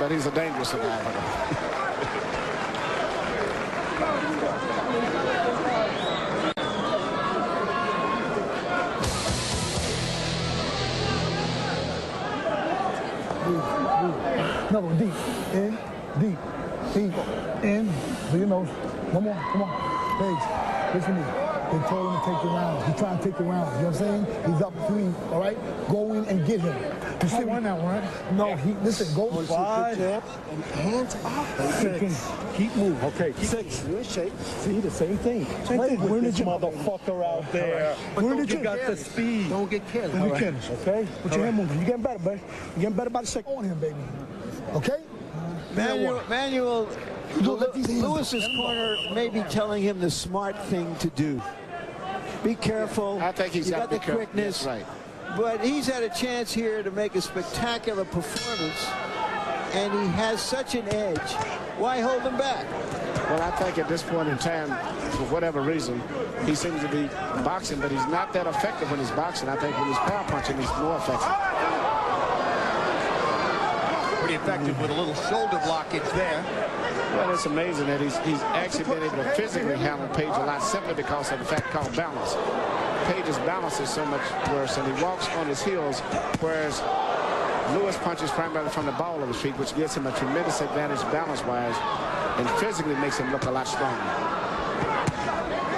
but he's a dangerous survivor. Another one, deep, in, deep, in, do your nose. One more, come on. Paige, listen to me. They told him to take the round. He's trying to take the round. You know what I'm saying? He's up 3, all right? Go in and get him. You see one now, right? No, listen, go. 5. And hands off. 6. Keep moving. Okay, 6. You're in shape. See, the same thing. Where did you motherfucker out there? Where did you got the speed? Don't get careless. Don't get careless, okay? Put your hand moving. You're getting better, buddy. You're getting better by the second. On him, baby. Okay? Manuel, Lewis's corner may be telling him the smart thing to do. Be careful. I think he's got the quickness. Right. But he's had a chance here to make a spectacular performance, and he has such an edge. Why hold him back? Well, I think at this point in time, for whatever reason, he seems to be boxing, but he's not that effective when he's boxing. I think when he's power punching, he's more effective. Pretty effective with a little shoulder blockage there. Well, it's amazing that he's actually been able to physically handle Page a lot simply because of the fact called balance. Page's balance is so much worse, and he walks on his heels, whereas Lewis punches primarily from the ball of his feet, which gives him a tremendous advantage balance-wise and physically makes him look a lot stronger.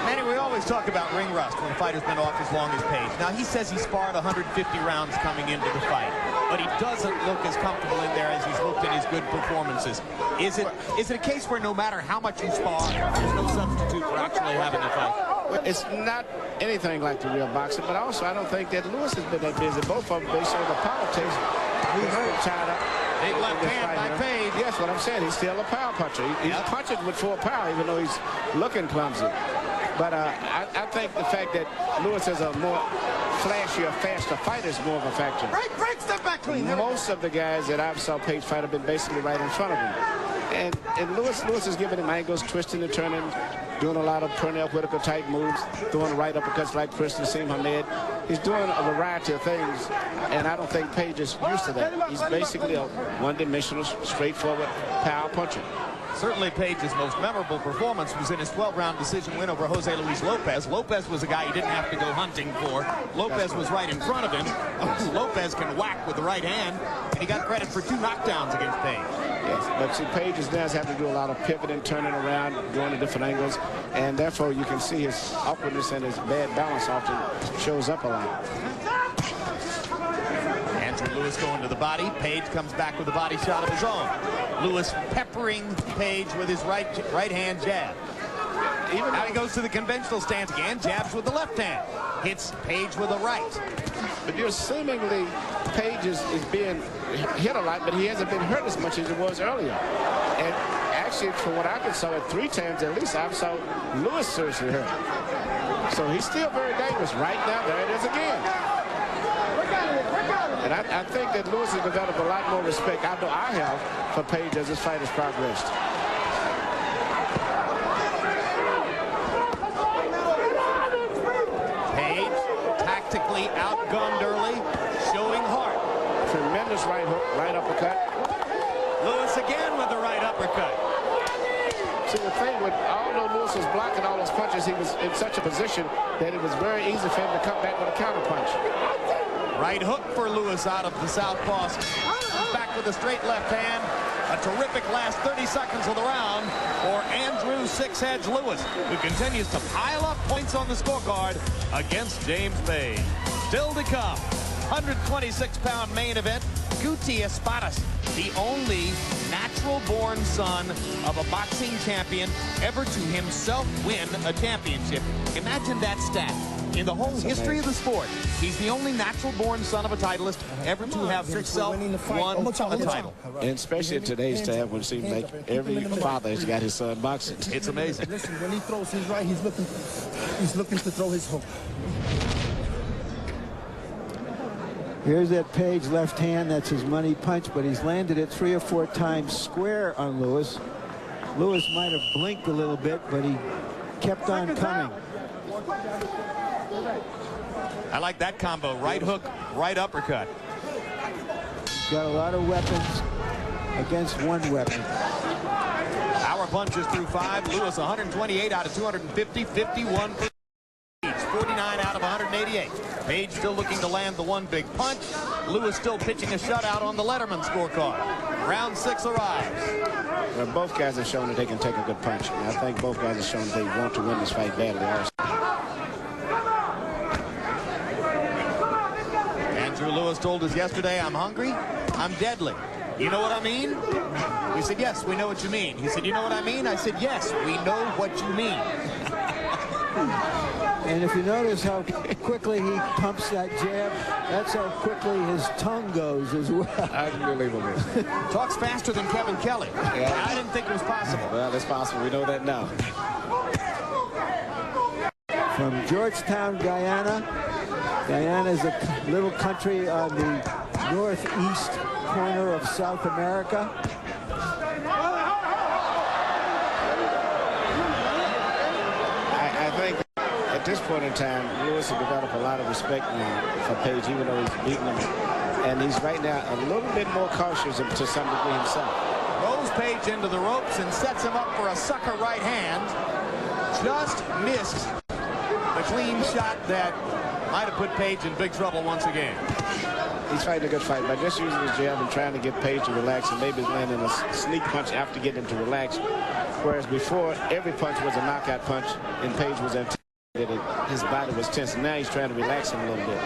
Manny, we always talk about ring rust when a fighter's been off as long as Page. Now, he says he sparred 150 rounds coming into the fight, but he doesn't look as comfortable in there as he's looked in his good performances. Is it a case where no matter how much you spar, there's no substitute for actually having a fight? Well, it's not anything like the real boxing, but also I don't think that Lewis has been that busy. Both of them, based on the politics, he's tied up. Big left hand by Page. Yes, what I'm saying, he's still a power puncher. He's punching with full power, even though he's looking clumsy. But I think the fact that Lewis is a more flashier, faster fighter is more of a factor. Break, step back clean. Most of the guys that I've saw Page fight have been basically right in front of him. And Lewis is giving him angles, twisting and turning, doing a lot of Pernell Whitaker type moves, throwing right uppercuts like Chris Nassim Hamed. He's doing a variety of things, and I don't think Page is used to that. He's basically a one-dimensional, straightforward power puncher. Certainly Page's most memorable performance was in his 12-round decision win over Jose Luis Lopez. Lopez was a guy he didn't have to go hunting for. Lopez was right in front of him. Lopez can whack with the right hand, and he got credit for 2 knockdowns against Page. Yes, but see, Page is now having to do a lot of pivoting, turning around, going to different angles, and therefore you can see his awkwardness and his bad balance often shows up a lot. Andrew Lewis going to the body. Page comes back with a body shot of his own. Lewis peppering Page with his right hand jab. Even now he goes to the conventional stance again, jabs with the left hand. Hits Page with the right. But you're seemingly, Page is being hit a lot, but he hasn't been hurt as much as he was earlier. And actually, from what I could saw, at 3 times at least, I saw Lewis seriously hurt. So he's still very dangerous. Right now, there it is again. And I think that Lewis has developed a lot more respect, I know I have, for Page as this fight has progressed. Page tactically outgunned early, showing heart. Tremendous right hook, right uppercut. Lewis again with the right uppercut. See, the thing with, although Lewis was blocking all those punches, he was in such a position that it was very easy for him to come back with a counter punch. Right hook for Lewis out of the southpaw. Comes back with a straight left hand. A terrific last 30 seconds of the round for Andrew Six-Heads Lewis, who continues to pile up points on the scorecard against James Page. Still to come, 126-pound main event, Guti Espadas, the only natural-born son of a boxing champion ever to himself win a championship. Imagine that stat. In the whole history of the sport, he's the only natural-born son of a titleist ever to have himself won a title. And especially in today's time when it seems like every father has got his son boxing. It's amazing. Listen, when he throws his right, he's looking to throw his hook. Here's that Page left hand. That's his money punch, but he's landed it 3 or 4 times square on Lewis. Lewis might have blinked a little bit, but he kept on coming. I like that combo. Right hook, right uppercut. He's got a lot of weapons. against one weapon. Power punches through 5. Lewis 128 out of 250, 51 for Page, 49 out of 188. Page still looking to land the one big punch. Lewis still pitching a shutout on the Letterman scorecard. Round 6 arrives. Well, both guys have shown that they can take a good punch. And I think both guys have shown that they want to win this fight badly also. Andrew Lewis told us yesterday, I'm hungry, I'm deadly. You know what I mean? We said, yes, we know what you mean. He said, you know what I mean? I said, yes, we know what you mean. And if you notice how quickly he pumps that jab, that's how quickly his tongue goes as well. Unbelievable. Talks faster than Kevin Kelly. Yeah. I didn't think it was possible. Well, it's possible. We know that now. From Georgetown, Guyana. Guyana is a little country on the northeast corner of South America. I think at this point in time, Lewis has developed a lot of respect now for Page, even though he's beaten him. And he's right now a little bit more cautious to some degree himself. Rolls Page into the ropes and sets him up for a sucker right hand. Just missed the clean shot that might have put Page in big trouble once again. He's fighting a good fight by just using his jab and trying to get Page to relax and maybe landing a sneak punch after getting him to relax. Whereas before, every punch was a knockout punch and Page was anticipated. His body was tense. And now he's trying to relax him a little bit.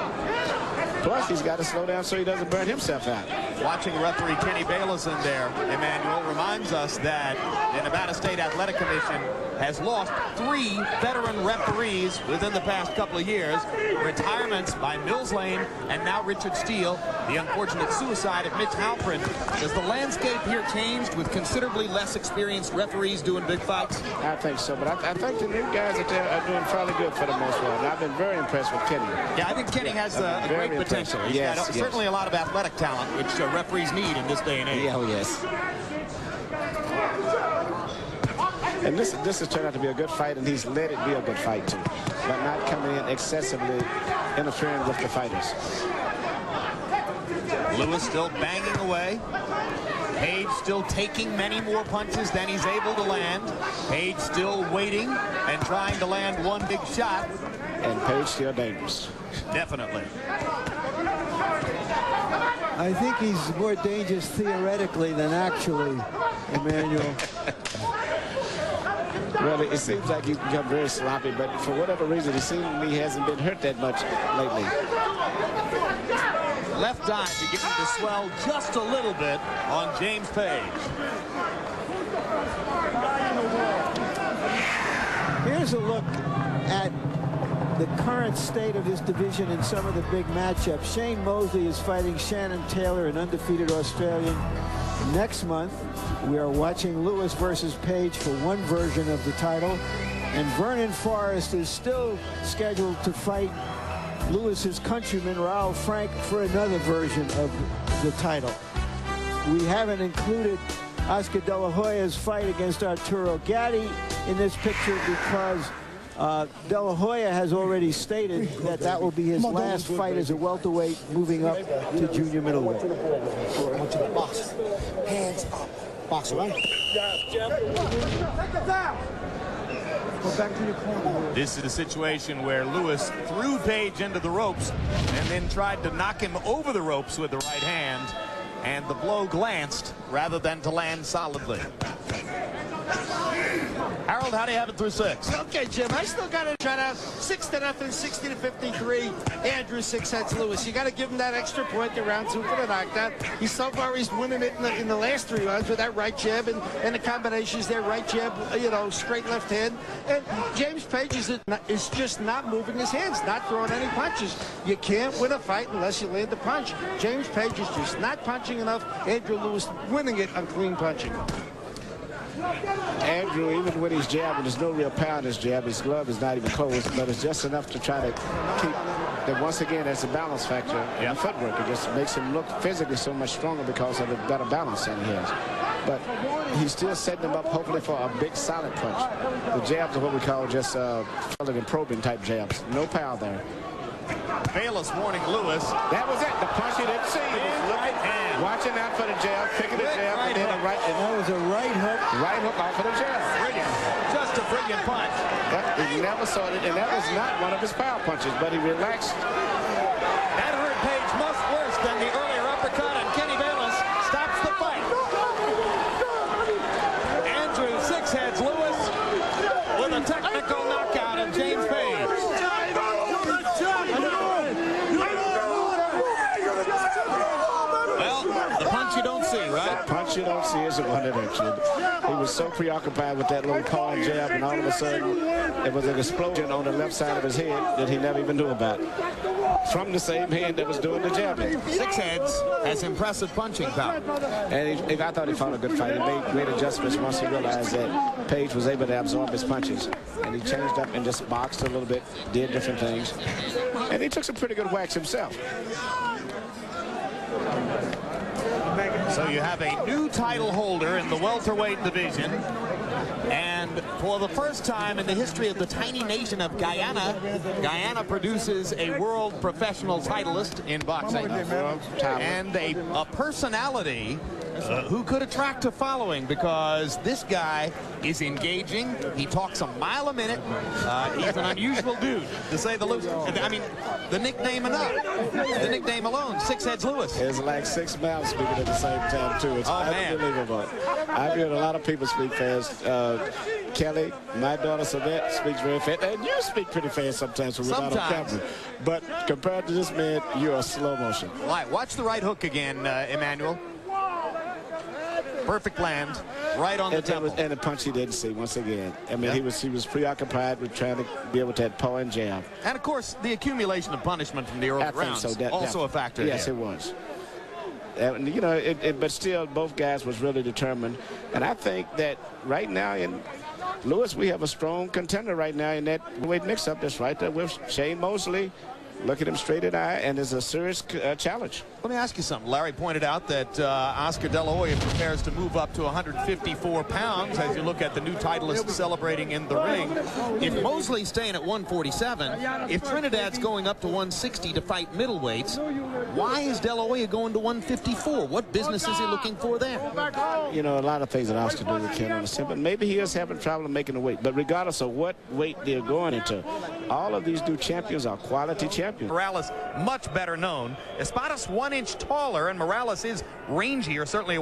Plus, he's got to slow down so he doesn't burn himself out. Watching referee Kenny Bayless in there, Emmanuel, reminds us that the Nevada State Athletic Commission has lost 3 veteran referees within the past couple of years. Retirements by Mills Lane and now Richard Steele. The unfortunate suicide of Mitch Halprin. Does the landscape here changed with considerably less experienced referees doing big fights? I think so, but I think the new guys are doing fairly good for the most part. And I've been very impressed with Kenny. Yeah, I think Kenny has a great potential. He's got certainly a lot of athletic talent, which referees need in this day and age. Yeah, oh yes. And this has turned out to be a good fight, and he's let it be a good fight too, but not coming in excessively interfering with the fighters. Lewis still banging away. Page still taking many more punches than he's able to land. Page still waiting and trying to land one big shot. And Page still dangerous. Definitely. I think he's more dangerous theoretically than actually, Emmanuel. Well, it seems like he's become very sloppy, but for whatever reason, he seemingly hasn't been hurt that much lately. Left eye beginning to swell just a little bit on James Page. Here's a look at the current state of this division in some of the big matchups. Shane Mosley is fighting Shannon Taylor, an undefeated Australian. Next month, we are watching Lewis versus Page for one version of the title. And Vernon Forrest is still scheduled to fight Lewis's countryman, Raul Frank, for another version of the title. We haven't included Oscar De La Hoya's fight against Arturo Gatti in this picture because De La Hoya has already stated that that will be his last fight as a welterweight, moving up to junior middleweight. I want you to box. Hands up. Box, right? Go back to your corner. This is a situation where Lewis threw Page into the ropes and then tried to knock him over the ropes with the right hand, and the blow glanced rather than to land solidly. Harold, how do you have it through 6? Okay, Jim, I still got to try to 6-0, 60-53. Andrew 6 heads Lewis. You got to give him that extra point in round 2 for the knockdown. He's so far he's winning it in the last 3 rounds with that right jab and the combinations there, right jab, you know, straight left hand. And James Page is just not moving his hands, not throwing any punches. You can't win a fight unless you land a punch. James Page is just not punching enough. Andrew Lewis winning it on clean punching. Andrew, even when he's jabbing, there's no real power in his jab. His glove is not even closed, but it's just enough to try to keep that. Once again, that's a balance factor in the footwork. It just makes him look physically so much stronger because of the better balance that he has. But he's still setting him up, hopefully, for a big solid punch. The jabs are what we call just solid and probing type jabs. No power there. Bayless warning Lewis. That was it. The punch he didn't see. He was looking, watching out for the jab, picking the jab, and then a right. And that was a right hook. Right hook off of the jab. Brilliant. Just a brilliant punch. He never saw it, and that was not one of his power punches, but he relaxed. That hurt Page much worse than the earlier uppercut, and Kenny Bayless stops the fight. Andrew Six-Heads Lewis with a technical knockout of James Page. Well, the punch you don't see, right? The punch you don't see is the one that hurts you. He was so preoccupied with that little pawing jab, and all of a sudden, it was an explosion on the left side of his head that he never even knew about. From the same hand that was doing the jabbing. Six-Heads has impressive punching power. And I thought he fought a good fight. He made great adjustments once he realized that Page was able to absorb his punches. And he changed up and just boxed a little bit, did different things. And he took some pretty good whacks himself. So you have a new title holder in the welterweight division. And for the first time in the history of the tiny nation of Guyana, Guyana produces a world professional titleist in boxing. And a personality who could attract a following, because this guy is engaging. He talks a mile a minute. He's an unusual dude, to say the least. I mean, the nickname enough. The nickname alone, Six-Heads Lewis. It's like 6 mouths speaking at the same time, too. It's unbelievable. I've heard a lot of people speak fast. Kelly, my daughter Savette, speaks very fast. And you speak pretty fast sometimes when we're not on camera. But compared to this man, you're a slow motion. Right. Watch the right hook again, Emmanuel. Perfect land, right on the temple. And the punch he didn't see once again. I mean, he was preoccupied with trying to be able to that paw and jab. And of course, the accumulation of punishment from the early rounds also a factor. Yes, it was. You know, but still, both guys was really determined. And I think that right now in Lewis, we have a strong contender right now in that weight mix-up that's right there with Shane Mosley. Look at him straight in the eye, and it's a serious challenge. Let me ask you something. Larry pointed out that Oscar De La Hoya prepares to move up to 154 pounds as you look at the new titleist celebrating in the ring. If Mosley's staying at 147, if Trinidad's going up to 160 to fight middleweights, why is De La Hoya going to 154? What business is he looking for there? You know, a lot of things that Oscar do, we can't understand, but maybe he is having trouble making the weight. But regardless of what weight they're going into, all of these new champions are quality champions. Morales, much better known. Espadas 1 inch taller, and Morales is rangier, certainly